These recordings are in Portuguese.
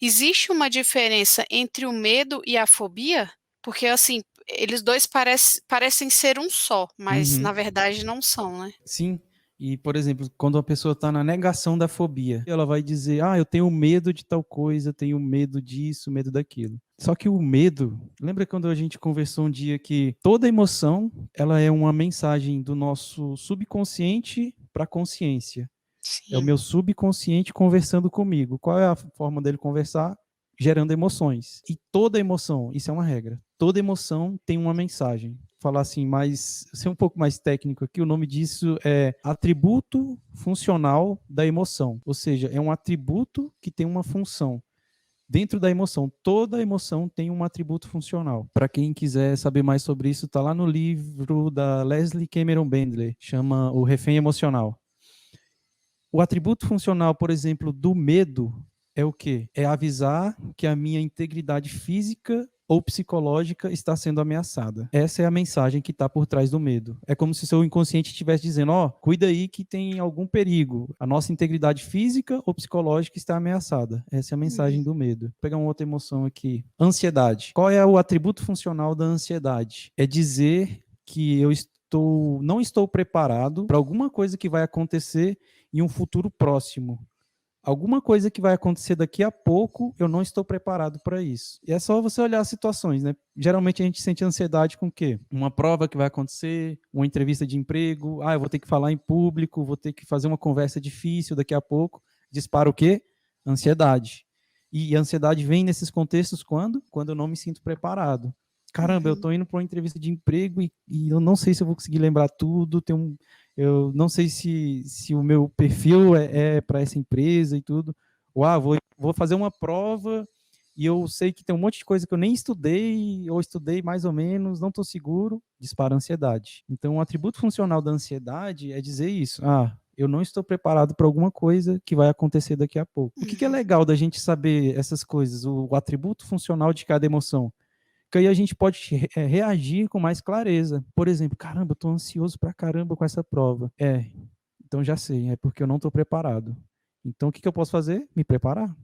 Existe uma diferença entre o medo e a fobia? Porque, assim, eles dois parecem ser um só, mas Uhum. na verdade não são, né? Sim. E, por exemplo, quando a pessoa está na negação da fobia, ela vai dizer, eu tenho medo de tal coisa, tenho medo disso, medo daquilo. Só que o medo, lembra quando a gente conversou um dia que toda emoção, ela é uma mensagem do nosso subconsciente para a consciência. É o Sim. meu subconsciente conversando comigo. Qual é a forma dele conversar? Gerando emoções. E toda emoção, isso é uma regra, toda emoção tem uma mensagem. Falar assim, mas ser um pouco mais técnico aqui, o nome disso é atributo funcional da emoção. Ou seja, é um atributo que tem uma função. Dentro da emoção, toda emoção tem um atributo funcional. Para quem quiser saber mais sobre isso, está lá no livro da Leslie Cameron Bendler, chama O Refém Emocional. O atributo funcional, por exemplo, do medo é o quê? É avisar que a minha integridade física ou psicológica está sendo ameaçada. Essa é a mensagem que está por trás do medo. É como se seu inconsciente estivesse dizendo, cuida aí que tem algum perigo. A nossa integridade física ou psicológica está ameaçada. Essa é a mensagem Uhum. do medo. Vou pegar uma outra emoção aqui. Ansiedade. Qual é o atributo funcional da ansiedade? É dizer que não estou preparado para alguma coisa que vai acontecer em um futuro próximo. Alguma coisa que vai acontecer daqui a pouco, eu não estou preparado para isso. E é só você olhar as situações, né? Geralmente a gente sente ansiedade com o quê? Uma prova que vai acontecer, uma entrevista de emprego, eu vou ter que falar em público, vou ter que fazer uma conversa difícil daqui a pouco. Dispara o quê? Ansiedade. E a ansiedade vem nesses contextos quando? Quando eu não me sinto preparado. Caramba, eu Uhum. estou indo para uma entrevista de emprego e eu não sei se eu vou conseguir lembrar tudo, eu não sei se o meu perfil é para essa empresa e tudo. Ou vou fazer uma prova e eu sei que tem um monte de coisa que eu nem estudei, ou estudei mais ou menos, não estou seguro, dispara a ansiedade. Então, o atributo funcional da ansiedade é dizer isso. Eu não estou preparado para alguma coisa que vai acontecer daqui a pouco. O que é Uhum. legal da gente saber essas coisas, o atributo funcional de cada emoção? Que aí a gente pode reagir com mais clareza. Por exemplo, caramba, eu tô ansioso pra caramba com essa prova. Então já sei, é porque eu não estou preparado. Então o que eu posso fazer? Me preparar.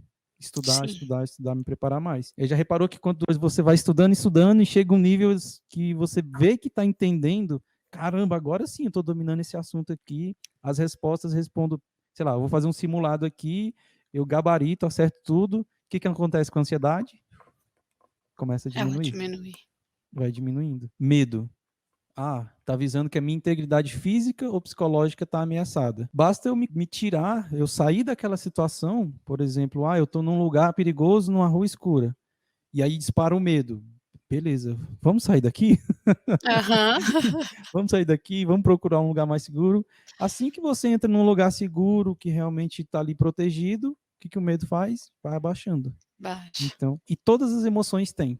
Estudar, Sim. estudar, estudar, me preparar mais. E já reparou que quando você vai estudando, estudando, e chega um nível que você vê que está entendendo, caramba, agora sim eu estou dominando esse assunto aqui, as respostas respondo, sei lá, eu vou fazer um simulado aqui, eu gabarito, acerto tudo. O que acontece com a ansiedade? Começa a Ela diminuir. diminui. Vai diminuindo. Medo. Tá avisando que a minha integridade física ou psicológica está ameaçada. Basta eu me tirar, eu sair daquela situação, por exemplo, eu estou num lugar perigoso, numa rua escura, e aí dispara o medo. Beleza, vamos sair daqui? Aham. Vamos sair daqui, vamos procurar um lugar mais seguro. Assim que você entra num lugar seguro, que realmente está ali protegido, o que o medo faz? Vai abaixando. Baixa. Então, e todas as emoções têm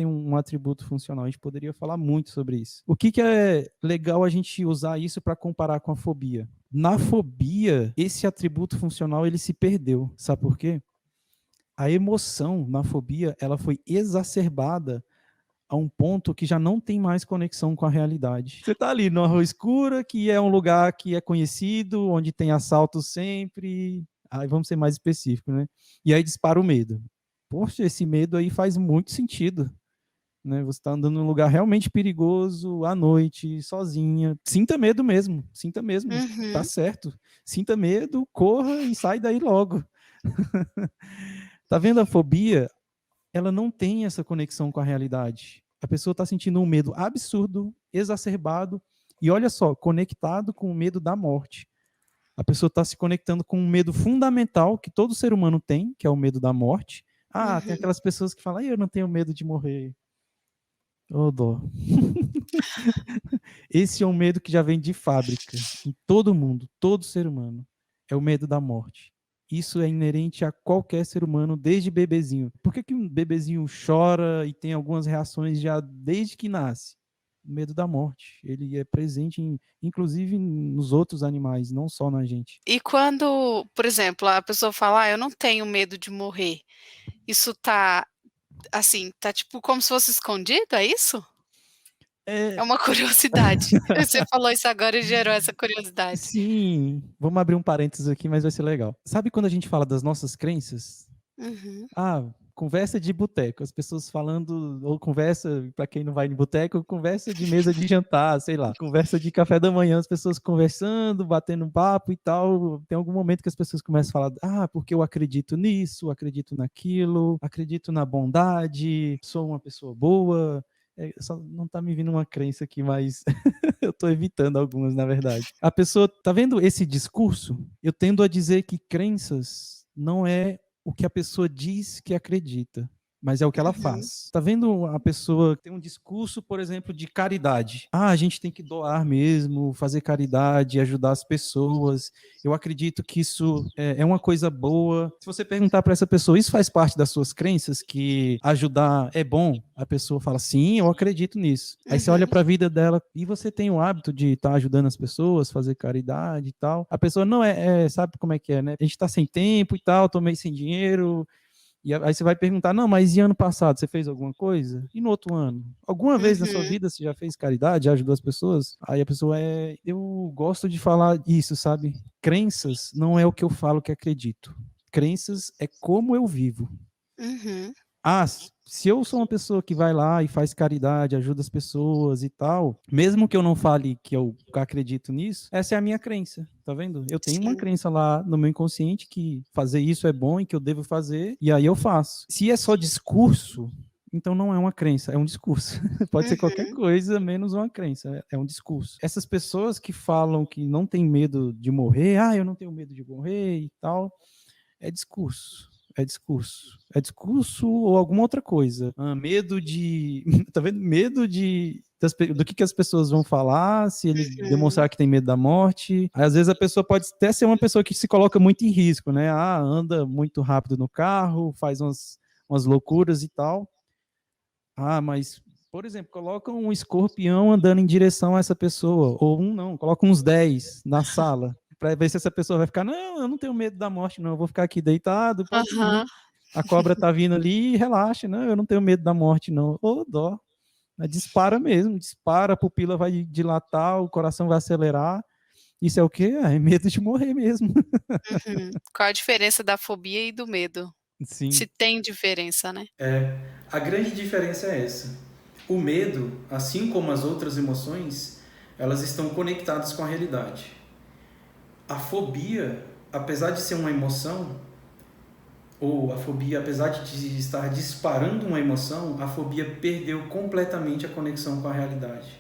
um atributo funcional. A gente poderia falar muito sobre isso. O que é legal a gente usar isso para comparar com a fobia? Na fobia, esse atributo funcional ele se perdeu. Sabe por quê? A emoção na fobia, ela foi exacerbada a um ponto que já não tem mais conexão com a realidade. Você está ali numa rua escura, que é um lugar que é conhecido, onde tem assalto sempre. Aí vamos ser mais específicos, né? E aí dispara o medo. Poxa, esse medo aí faz muito sentido. Né? Você está andando num lugar realmente perigoso, à noite, sozinha. Sinta medo mesmo, sinta mesmo. Tá Uhum. certo. Sinta medo, corra e sai daí logo. Tá vendo a fobia? Ela não tem essa conexão com a realidade. A pessoa está sentindo um medo absurdo, exacerbado, e olha só, conectado com o medo da morte. A pessoa está se conectando com um medo fundamental que todo ser humano tem, que é o medo da morte. Tem Uhum. aquelas pessoas que falam, eu não tenho medo de morrer. Ô, dó. Esse é um medo que já vem de fábrica, em todo mundo, todo ser humano. É o medo da morte. Isso é inerente a qualquer ser humano, desde bebezinho. Por que um bebezinho chora e tem algumas reações já desde que nasce? O medo da morte. Ele é presente, inclusive, nos outros animais, não só na gente. E quando, por exemplo, a pessoa fala, eu não tenho medo de morrer, isso tá, assim, tá tipo como se fosse escondido, é isso? É É, uma curiosidade. Você falou isso agora e gerou essa curiosidade. sim, vamos abrir um parênteses aqui, mas vai ser legal. Sabe quando a gente fala das nossas crenças? Uhum. Ah, conversa de boteco, as pessoas falando, ou conversa, para quem não vai no boteco, conversa de mesa de jantar, sei lá, conversa de café da manhã, as pessoas conversando, batendo um papo e tal. Tem algum momento que as pessoas começam a falar, porque eu acredito nisso, acredito naquilo, acredito na bondade, sou uma pessoa boa. Só não tá me vindo uma crença aqui, mas eu tô evitando algumas, na verdade. A pessoa, tá vendo esse discurso? Eu tendo a dizer que crenças não é o que a pessoa diz que acredita, mas é o que ela Uhum. faz. Tá vendo a pessoa tem um discurso, por exemplo, de caridade. A gente tem que doar mesmo, fazer caridade, ajudar as pessoas. Eu acredito que isso é uma coisa boa. Se você perguntar para essa pessoa, isso faz parte das suas crenças, que ajudar é bom? A pessoa fala, sim, eu acredito nisso. Aí você olha Uhum. para a vida dela e você tem o hábito de estar ajudando as pessoas, fazer caridade e tal. A pessoa não sabe como é que é, né? A gente está sem tempo e tal, tô meio sem dinheiro. E aí você vai perguntar, não, mas e ano passado você fez alguma coisa? E no outro ano? Alguma vez na sua Uhum. vida você já fez caridade, já ajudou as pessoas? Aí a pessoa eu gosto de falar isso, sabe? Crenças não é o que eu falo que acredito. Crenças é como eu vivo. Uhum. Se eu sou uma pessoa que vai lá e faz caridade, ajuda as pessoas e tal, mesmo que eu não fale que eu acredito nisso, essa é a minha crença, tá vendo? Eu tenho uma Sim. crença lá no meu inconsciente que fazer isso é bom e que eu devo fazer, e aí eu faço. Se é só discurso, então não é uma crença, é um discurso. Pode ser qualquer Uhum. coisa menos uma crença, é um discurso. Essas pessoas que falam que não tem medo de morrer, eu não tenho medo de morrer e tal, é discurso. É discurso. É discurso ou alguma outra coisa. Medo de. Tá vendo? Medo do que as pessoas vão falar, se ele Uhum. demonstrar que tem medo da morte. Aí, às vezes a pessoa pode até ser uma pessoa que se coloca muito em risco, né? Anda muito rápido no carro, faz umas loucuras e tal. Mas, por exemplo, coloca um escorpião andando em direção a essa pessoa, ou não, coloca uns 10 na sala, para ver se essa pessoa vai ficar, não, eu não tenho medo da morte, não, eu vou ficar aqui deitado, pode vir. Aham. A cobra tá vindo ali, relaxa, não, eu não tenho medo da morte, não. Ô, dó. Dispara mesmo, dispara, a pupila vai dilatar, o coração vai acelerar. Isso é o quê? É medo de morrer mesmo. Uhum. Qual a diferença da fobia e do medo? Se Sim. tem diferença, né? A grande diferença é essa. O medo, assim como as outras emoções, elas estão conectadas com a realidade. A fobia, apesar de ser uma emoção, ou a fobia, apesar de estar disparando uma emoção, a fobia perdeu completamente a conexão com a realidade.